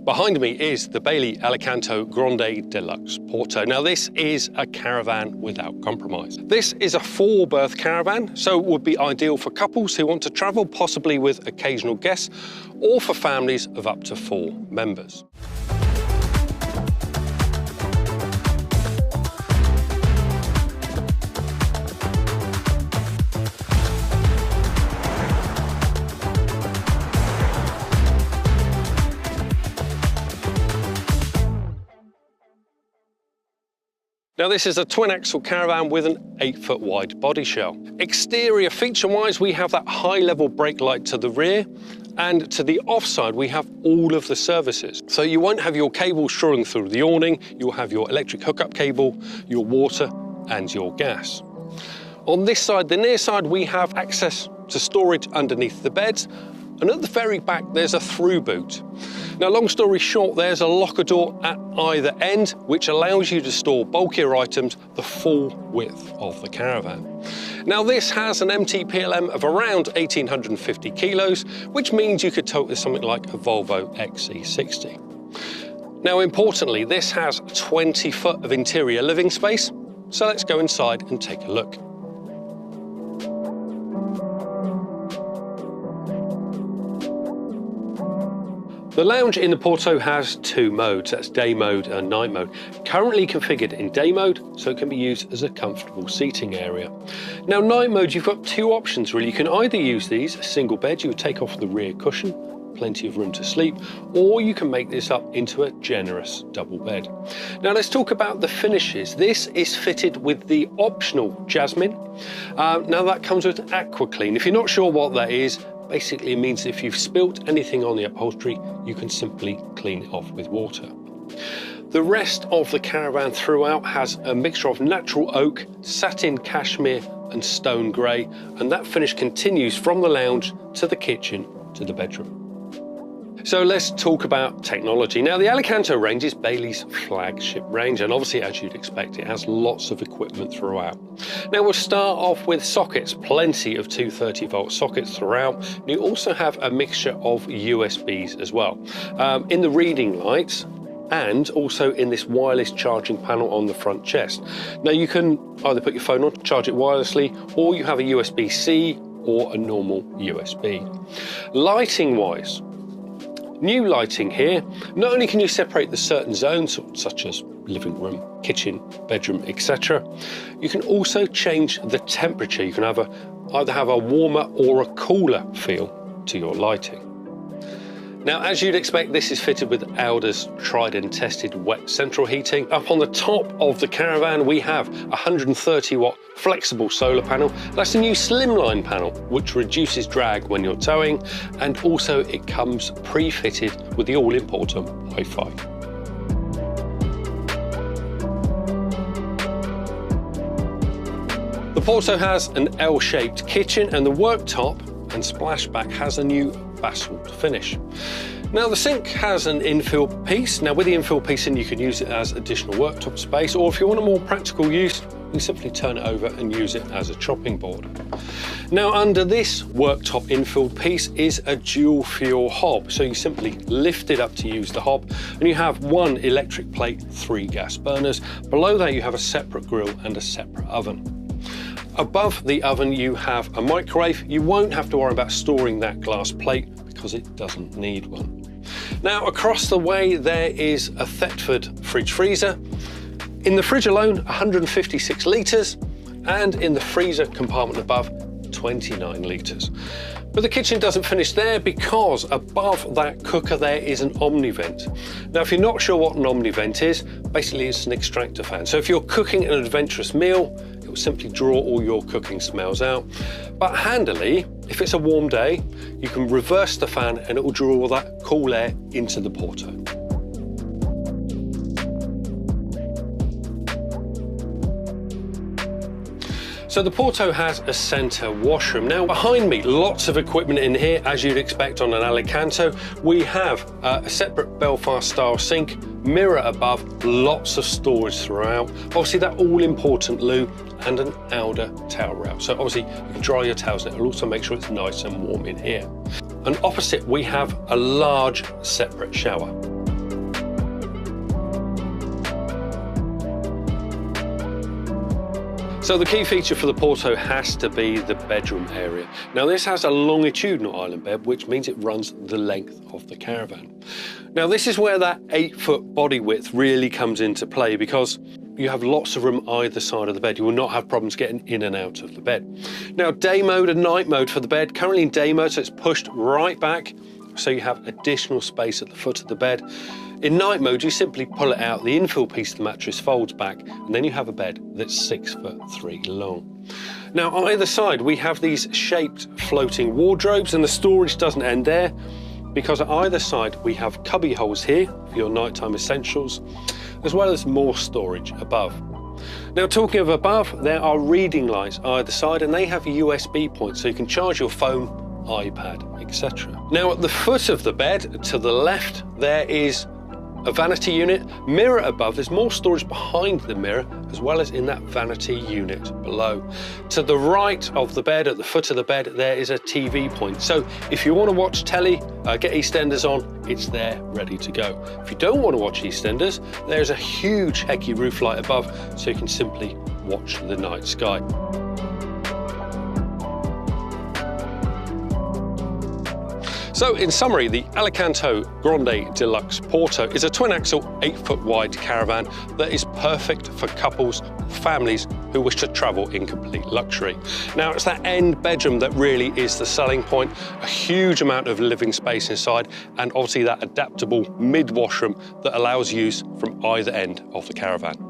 Behind me is the Bailey Alicanto Grande Deluxe Porto. Now this is a caravan without compromise. This is a 4-berth caravan, so it would be ideal for couples who want to travel, possibly with occasional guests, or for families of up to 4 members. Now this is a twin-axle caravan with an 8-foot wide body shell. Exterior feature-wise, we have that high-level brake light to the rear, and to the offside we have all of the services. So you won't have your cable strung through the awning, you'll have your electric hookup cable, your water and your gas. On this side, the near side, we have access to storage underneath the beds, and at the very back there's a through boot. Now, long story short, there's a locker door at either end, which allows you to store bulkier items the full width of the caravan. Now, this has an MTPLM of around 1,850 kilos, which means you could tote with something like a Volvo XC60. Now, importantly, this has 20 foot of interior living space, so let's go inside and take a look. The lounge in the Porto has 2 modes, that's day mode and night mode. Currently configured in day mode, so it can be used as a comfortable seating area. Now, night mode, you've got 2 options really. You can either use these, a single bed, you would take off the rear cushion, plenty of room to sleep, or you can make this up into a generous double bed. Now let's talk about the finishes. This is fitted with the optional Jasmine. Now that comes with AquaClean. If you're not sure what that is, basically it means if you've spilt anything on the upholstery, you can simply clean it off with water. The rest of the caravan throughout has a mixture of natural oak, satin cashmere and stone grey, and that finish continues from the lounge to the kitchen to the bedroom. So let's talk about technology. Now, the Alicanto range is Bailey's flagship range, and obviously, as you'd expect, it has lots of equipment throughout. Now, we'll start off with sockets, plenty of 230-volt sockets throughout. You also have a mixture of USBs as well. In the reading lights, and also in this wireless charging panel on the front chest. Now, you can either put your phone on, charge it wirelessly, or you have a USB-C or a normal USB. Lighting-wise, new lighting here. Not only can you separate the certain zones, such as living room, kitchen, bedroom, etc., you can also change the temperature. You can either have a warmer or a cooler feel to your lighting. Now, as you'd expect, this is fitted with Alda's tried and tested wet central heating. Up on the top of the caravan, we have a 130-watt flexible solar panel. That's the new slimline panel, which reduces drag when you're towing, and also it comes pre-fitted with the all-important Wi-Fi. The Porto has an L-shaped kitchen, and the worktop and splashback has a new basalt finish. Now, the sink has an infill piece. Now, with the infill piece in, you can use it as additional worktop space, or if you want a more practical use, you simply turn it over and use it as a chopping board. Now, under this worktop infill piece is a dual fuel hob. So you simply lift it up to use the hob, and you have 1 electric plate, 3 gas burners. Below that, you have a separate grill and a separate oven. Above the oven, you have a microwave. You won't have to worry about storing that glass plate because it doesn't need one. Now, across the way, there is a Thetford fridge freezer. In the fridge alone, 156 litres, and in the freezer compartment above, 29 litres. But the kitchen doesn't finish there, because above that cooker there is an omnivent. Now, if you're not sure what an omnivent is, basically it's an extractor fan. So if you're cooking an adventurous meal, it will simply draw all your cooking smells out. But handily, if it's a warm day, you can reverse the fan and it will draw all that cool air into the Porto. So the Porto has a centre washroom. Now, behind me, lots of equipment in here, as you'd expect on an Alicanto. We have a separate Belfast-style sink, mirror above, lots of storage throughout. Obviously, that all-important loo and an Alda towel rail. So obviously, you can dry your towels and it'll also make sure it's nice and warm in here. And opposite, we have a large separate shower. So the key feature for the Porto has to be the bedroom area. Now this has a longitudinal island bed, which means it runs the length of the Caravan. Now this is where that 8-foot body width really comes into play, because you have lots of room either side of the bed. You will not have problems getting in and out of the bed. Now day mode and night mode for the bed, currently in day mode, so it's pushed right back, so you have additional space at the foot of the bed. In night mode, you simply pull it out, the infill piece of the mattress folds back, and then you have a bed that's 6'3" long. Now either side, we have these shaped floating wardrobes, and the storage doesn't end there, because at either side we have cubby holes here for your nighttime essentials, as well as more storage above. Now talking of above, there are reading lights either side, and they have USB points, so you can charge your phone, iPad, etc. Now at the foot of the bed, to the left, there is a vanity unit, mirror above. There's more storage behind the mirror, as well as in that vanity unit below. To the right of the bed, at the foot of the bed, there is a TV point. So if you want to watch telly, get EastEnders on, it's there ready to go. If you don't want to watch EastEnders, there's a huge Hecky roof light above, so you can simply watch the night sky. So in summary, the Alicanto Grande Deluxe Porto is a twin-axle, 8-foot wide caravan that is perfect for couples, families who wish to travel in complete luxury. Now it's that end bedroom that really is the selling point, a huge amount of living space inside, and obviously that adaptable mid-washroom that allows use from either end of the caravan.